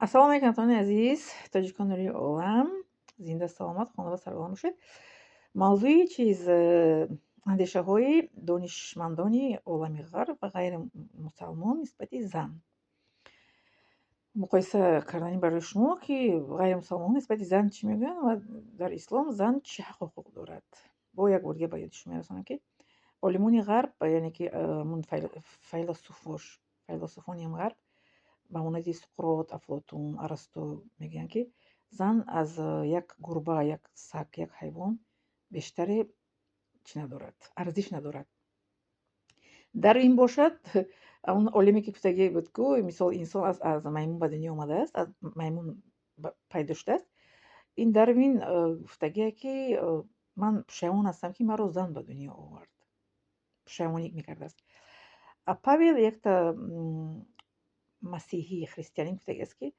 Ассалому алейкум, натони азиз, тоҷикони нурии олам, зинда саломат, хонава сарбаланд бошед. Мавзӯи андешаҳои донишмандони олами ғарб ва ғайри мусалмон нисбати зан. Муқоиса кардани барои шумо, ки ғайри мусалмонон нисбати зан чӣ мегӯянд ва дар ислом зан чӣ ҳуқуқ дорад. Бо як бор дига ба ёди шумо мерасонам, ки олимони ғарб, яъне ки файлосуфони ғарб ба монанди Суқрот, Афлотун, Арасту мегӯянд, ки зан аз як гурба, як саг, як ҳайвон бештаре чӣ надорад, арзиш надорад. Дар ин бошад, он олиме ки гуфтагӣ буд, ку мисол инсон аз маймун ба дунё омадааст, аз маймун пайдо шудааст. Ин Дарвин гуфтагие, ки ман пушаймон ҳастам, ки маро зан ба дунё овард. Пушаймонӣ мекардааст. Павел, якта масиҳӣ христианӣ гуфтагиаст, ки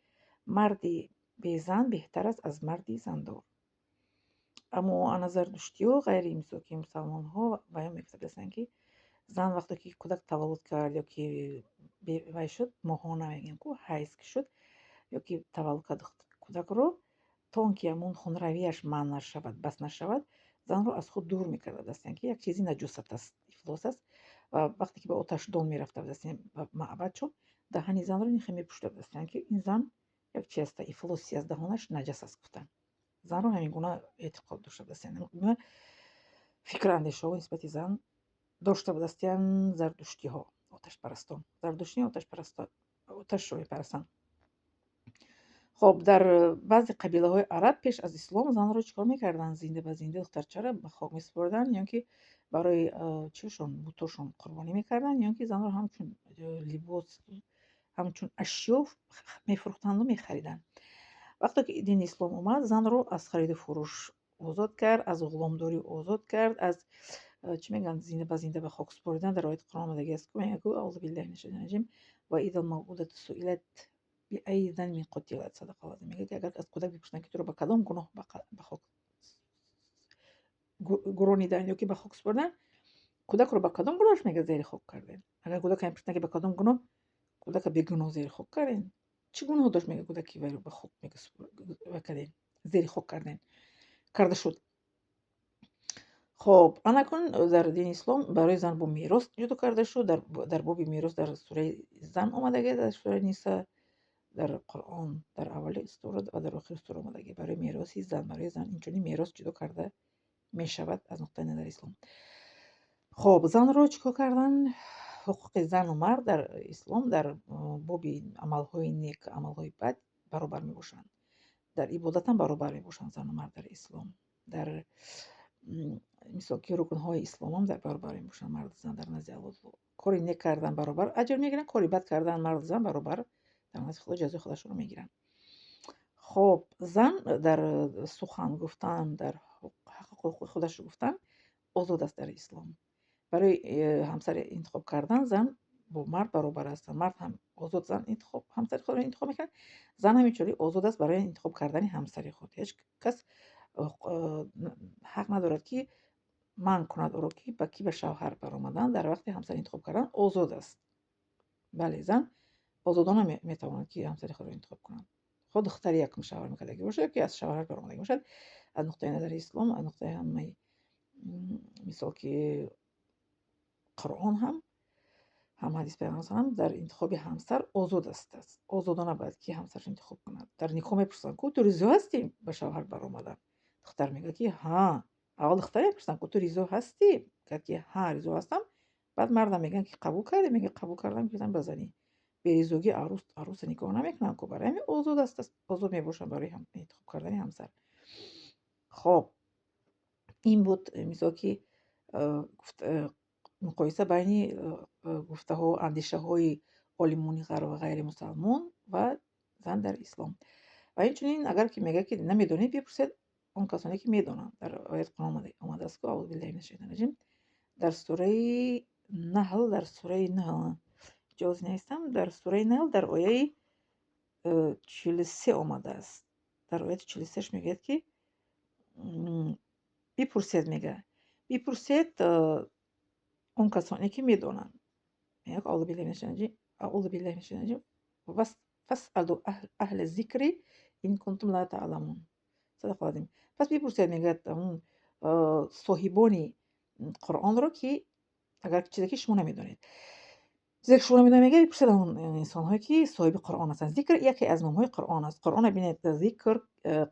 марди безан беҳтар аст аз марди зандор. Аммо ана зардуштиҳо, ғайри мисоки мусалмонҳо баён мекардастанд, ки зан вақте ки кӯдак таваллуд кард ё ки вай шуд, моҳона мегӯям, ку ҳайз ки шуд, ё ки таваллуд кард кӯдакро, то он ки ҳамон хунравияш манъ нашавад, бас нашавад, занро аз худ дур мекарда будастанд, ки як чизи наҷосат аст, ифлос аст. Ва вақте ки ба оташдон мерафта будастанд ба маъбадшон, даҳани занро нихел мепӯшида будастанд, ки ин зан як чи аст, ифлоси аз даҳонаш наҷас аст гуфтанд. Занро ҳамин гуна эътиқод дошта будастанд, ҳамин гуна фикрандешаҳо нисбати зан дошта будастанд зардуштиҳо, оташпарастон. Зардуштӣ оташро мепарастанд. хоб, дар баъзе қабилаҳои араб пеш аз ислом занро чӣ кор мекарданд? Зинда ба зинда духтарчаро ба хок месупориданд, ё ки барои чишон, бутошон қурбонӣ мекарданд, ё ки занро ҳамчун либос, ҳамчун ашё мефурӯхтанду мехариданд. Вақте ки дини ислом омад, занро аз хариду фурӯш озод кард, аз ғуломдорӣ озод кард, аз чӣ мегӯянд, зинда ба зинда ба хок супоридан. Дар ояти Қуръон омадагиаст, ку мегӯяд, ку аъузу биллаҳи мина шайтони раҷим ва идал мавъудату суилат биаййи занбин қутилат. Садақаллоҳу алъазим. Мегӯяд, ки агар аз кӯдак бипурсанд, ки туро ба кадом гуноҳ ба хок гурониданд ё ки ба хок супориданд, кӯдакро ба кадом гуноҳш мега зери хок кардем? Агар кӯдакам мепурсанд, ки ба кадом гуноҳ кӯдака бегуноҳ зери хок кардем? Чӣ гуноҳ дошт мега кӯдак, ки вайро ба хок кардем, зери хок кардем, карда шуд? хоб, анакун дар дини ислом барои зан бо мерос ҷудо карда шуд. Дар боби мерос дар сураи зан омадагиаст, дар сураи Ниса, дар Қуръон, дар аввали сура ва дар охири сура омадагиаст. Барои мероси зан, барои зан инчунин мерос ҷудо карда мешавад аз нуқтаи назари ислом. хоб, занро чӣ кор карданд? ҳуқуқи зану мард дар ислом дар боби амалҳои нек, амалҳои бад баробар мебошанд. Дар ибодат ҳам баробар мебошанд зану мард дар ислом. Дар мисол ки рукнҳои исломам дар баробар мебошанд марду зан дар назди Аллоҳ. Кори нек кардан баробар аҷр мегиранд, кори бад кардан марду зан баробар дар назди Худо ҷазои худашонро мегиранд. хоб, зан дар сухан гуфтан, дар ҳуқуқи худашро гуфтан озод аст дар ислом. Барои ҳамсар интихоб кардан зан бо мард баробар ҳастанд. Мард ҳам озод ҳамсари худро интихоб мекунад, зан ҳам инчунин озод аст барои интихоб кардани ҳамсари худ. Ҳеҷ кас ҳақ надорад, ки манъ кунад ӯро, ки ба кӣ ба шавҳар баромадан дар вақти ҳамсар интихоб кардан озод аст. Бале, зан озодона метавонад, ки ҳамсари худро интихоб кунад. ход духтари якум шавҳар мекардагӣ бошад, ё ки аз шавҳар баромадагӣ бошад. Аз нуқтаи назари ислом, аз нуқтаи ҳамаи мисол ки Қуръон ҳам ҳадис пайғамбар ҳам дар интихоби ҳамсар озод аст. Озодона бояд, ки ҳамсарашро интихоб кунад. Дар никоҳ мепурсанд, ку ту ризо ҳастӣ ба шавҳар баромадан? Духтар мегӯяд, ки ҳа. Аввал духтар мепурсанд, ку ту ризо ҳастӣ? Гӯяд, ки ҳа, ризо ҳастам. Баъд мардам мегӯянд, ки қабул кардӣ? Мегӯяд, қабул кардам, гӯянд базанӣ. Беризогӣ арӯса никоҳ намекунанд, ку барои ҳамин озод мебошанд барои интихоб кардани ҳамсар. хоб, ин буд мисол ки муқоиса байни гуфтаҳо, андешаҳои олимони ғарб ва ғайри мусалмон ва зан дар ислом. Ва инчунин агар ки мегӯяд, ки намедонед, бипурсед он касоне, ки медонанд. Дар ояти Қуръон омадааст, ку аъузу биллаҳи мина шайтони раҷим, дар сураи Наҳл, ҷоз нестам, дар сураи Наҳл дар ояи 43 омадааст. Дар ояти 43 мегӯяд, ки бипурсед, мегӯяд, бипурсед он касоне, ки медонанд. Аъузу биллаҳи мина шайтони раҷим, فاسألوا اهل الذکر این کنتم لا تعلمون. صدق العظیم. پس میپرسید، میگه اون صاحبانی قرآن رو که اگر چیزی که شما نمیدونید، چیزی که شما نمیدونید، میگه میپرسید اون انسان هایی که صاحب قرآن هستند. ذکر یکی از نام های قرآن است. قرآن ببینید، ذکر،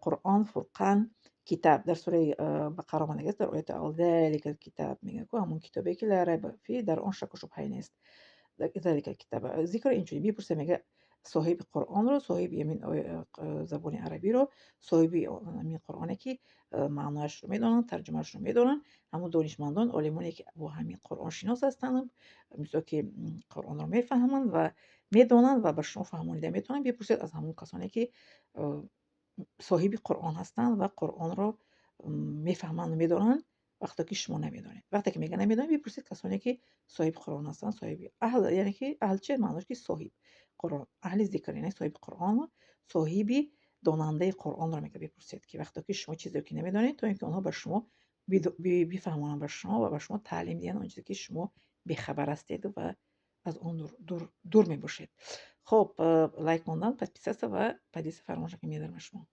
قرآن، فرقان، کتاب. در سوره بقره آمده است در آیه اول ذلک الکتاب، میگه که همون کتابی که لا ریب فیه، در آن شک و شبهه نیست. ذلك الكتاب. ذکر اینجوری میپرسه، میگه صاحب قرآن رو، صاحب همین زبان عربی رو، صاحب همین قرآنی که معناش رو میدونن، ترجمهش رو میدونن، همون دانشمندان، عالمانی که با همین قرآن شناس هستن، مثل که قرآن رو میفهمن و میدونن و به شما فهمونیده میتونن. بپرسید از همون کسانی که صاحب قرآن هستن و قرآن رو میفهمن و میدونن، وقتی که شما نمیدونید. وقتی که میگه نمیدونید، بپرسید کسانی که صاحب قرآن هستن. صاحب اهل، یعنی که اهل چه معناش؟ که صاحب قرآن، اهل ذکر یعنی صاحب قرآن، صاحب داننده قرآن رو میگه بپرسید، که وقتی که شما چیزی که نمیدونید، تا اینکه اونها به شما بفهمونن به شما و به شما تعلیم دیدن اون چیزی که شما بیخبر هستید و از اون دور میباشید. خب لایک موندن، подписаться و پدیس فرمایش که میدارم شما.